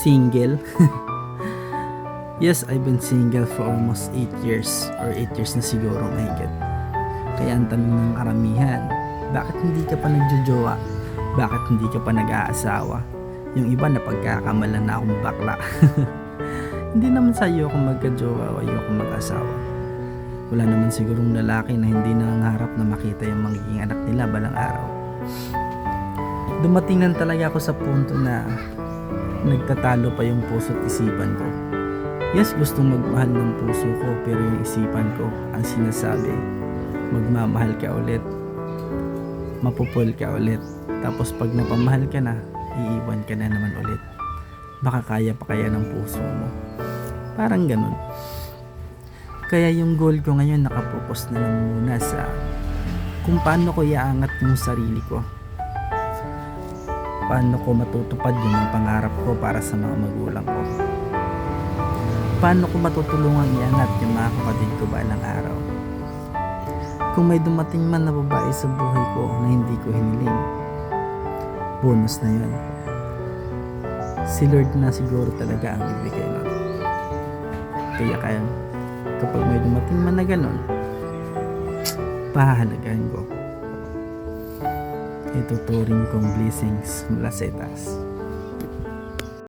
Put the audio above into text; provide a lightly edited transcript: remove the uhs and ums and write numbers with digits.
Single. Yes, I've been single for almost 8 years or 8 years na siguro mahigit. Kaya ang tanong ng karamihan, bakit hindi ka pa nagjojowa? Bakit hindi ka pa nag-aasawa? Yung iba na pagkakamalan na akong bakla. Hindi naman sa iyo kung magka-jowa o ayoko mag-asawa. Wala naman sigurong lalaki na hindi nangangarap na makita yung magiging anak nila balang araw. Dumating lang talaga ako sa punto na nagtatalo pa yung puso at isipan ko. Yes, gustong magmahal ng puso ko, pero yung isipan ko ang sinasabi, magmamahal ka ulit, mapupul ka ulit, tapos pag napamahal ka na, iiwan ka na naman ulit. Baka kaya pa kaya ng puso mo. Parang ganun. Kaya yung goal ko ngayon nakapokus na lang muna sa kung paano ko iaangat yung sarili ko. Paano ko matutupad yung mga pangarap ko para sa mga magulang ko. Paano ko matutulungan iangat yung mga kapatid ko balang araw. Kung may dumating man na babae sa buhay ko na hindi ko hiniling, bonus na yun. Si Lord na siguro talaga ang bibigay nun. Kaya kapag may dumating man na ganon, pahahalagahan ko. Ituturing kong blessings mula sa itaas.